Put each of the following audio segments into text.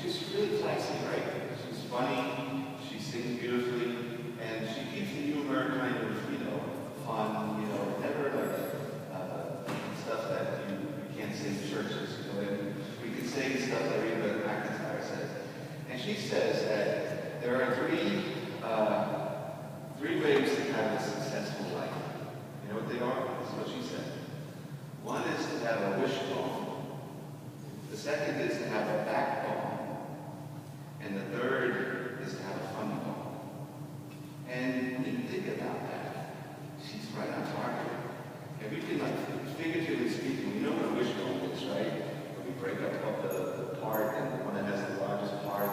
she's really classy, right? She's funny, she sings beautifully, and she keeps the humor kind of, fun, never like stuff that you can't say in churches, and we could say stuff that Olivia McIntyre says. And she says that there are three ways to have a successful life. You know what they are? This is what she said. One is to have a wishbone. The second is to have a backbone. And the third is to have a funny bone. And when you think about that, she's right on target. And we can, figuratively speaking, we know what a wishbone is, right? When we break up the part, and the one that has the largest part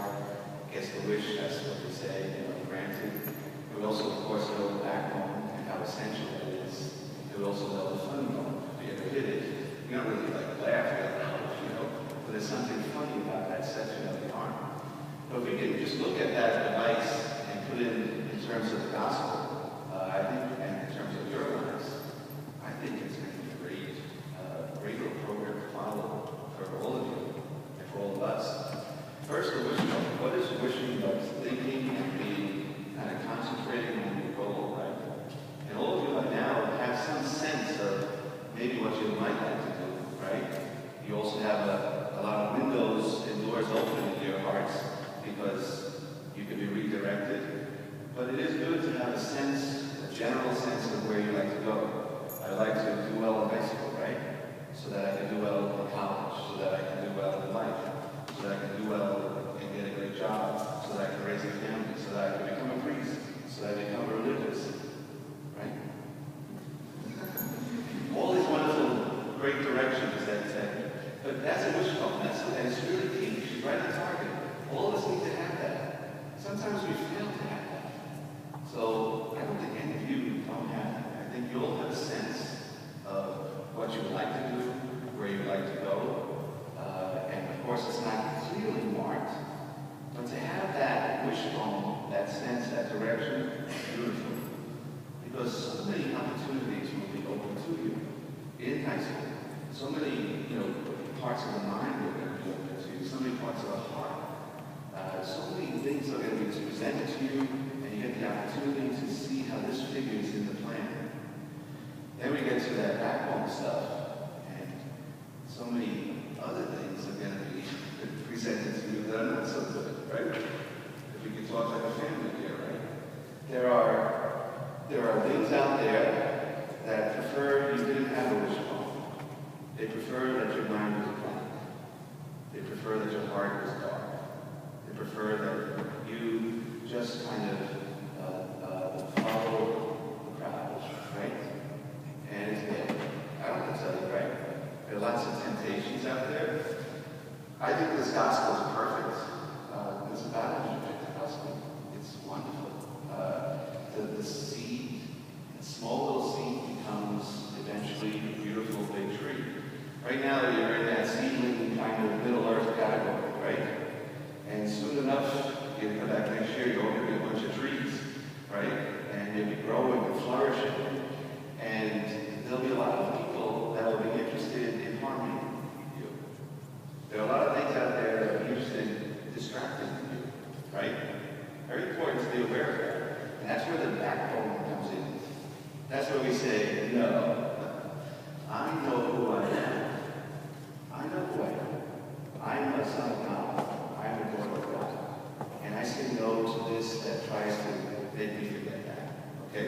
gets the wish, that's what they say, granted. We also, of course, know the backbone and how essential it is. We also know the funny bone. If you ever hit it, you don't really laugh, but there's something funny about that section of the arm. But if we can just look at that device and put it in terms of the gospel, I think, and in terms of your lives, I think it's going to be a great little program to follow for all of you and for all of us. First, the wishing. What is wishing? Like thinking and being kind of concentrating on your goal, right? And all of you by now have some sense of maybe what you might like to do, right? You also have a lot of windows and doors open in your hearts because you can be redirected. But it is good to have a general sense of where you like to go. I like to do well in high school, right? So that I can do well in college, so that I can do well in life, so that I can do well and get a great job, so that I can raise a family, so that I can become a priest, so that I become religious, right? All these wonderful, great directions that say. But that's a wishbone. And it's really key. She's right on target. All of us need to have that. Sometimes we fail to have that. So I don't think any of you don't have that. I think you all have a sense of what you would like to do, where you would like to go. And of course, it's not clearly marked. But to have that wishbone, that sense, that direction, is beautiful. Because so many opportunities will be open to you in high school. So many, parts of the mind are going to be open to you. So many parts of the heart. So many things are going to be presented to you, and you get the opportunity to see how this figures in the plan. Then we get to that backbone stuff, and so many other things are going to be presented to you that are not so good, right? If we can talk like a family here, right? There are things out there that prefer you didn't have a wishbone. They prefer that your mind was blank. They prefer that your heart was dark. They prefer that you just kind of follow the crowd, right? And it's bad. I don't have to tell you, right? There are lots of temptations out there. I think this gospel is perfect. It's a battle you pick the gospel. It's wonderful. The seed, a small little seed becomes eventually a beautiful big tree. Right now you're in that seedling kind of Middle Earth category, right? And soon enough, you come back next year, you're going to be a bunch of trees, right? And you'll be growing and flourishing. And there'll be a lot of people that will be interested in harming you. There are a lot of things out there that are interested in distracting you, right? Very important to be aware of that. And that's where the backbone comes in. That's where we say, no, I know who I am. I know who I am. I'm a son of God. I'm a daughter of God. And I say no to this that tries to make me forget that. Okay?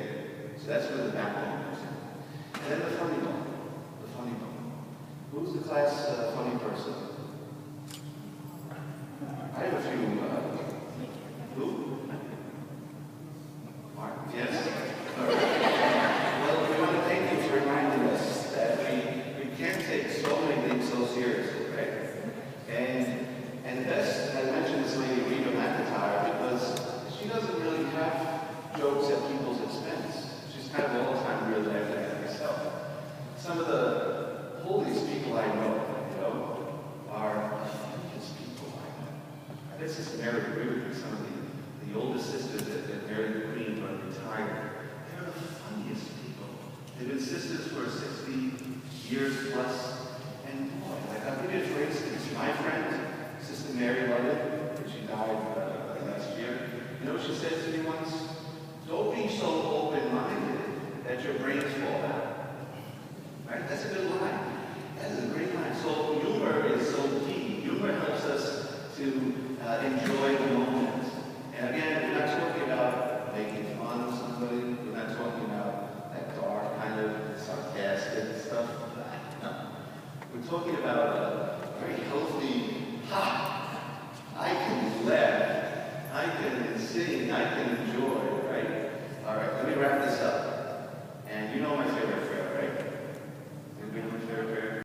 So that's where the backbone comes in. And then the funny bone. The funny bone. Who's the class funny person? I have a few. Who? Mark? Yes? All right. Well, we want to thank you for reminding us that we can't take so many things so seriously, right? And the best, I mentioned this lady, Olivia McIntyre, because she doesn't really have jokes at people's expense. She's kind of all the time really laughing at herself. Some of the holiest people I know, are the funniest people I know. I bet Sister Mary would agree with me. Some of the oldest sisters that married the Queen but retired, they're the funniest people. They've been sisters for 60 years plus. And boy, I'll give you for instance, my friend, Sister Mary Lourdes, about a very healthy, I can laugh, I can sing, I can enjoy, right? All right, let me wrap this up. And you know my favorite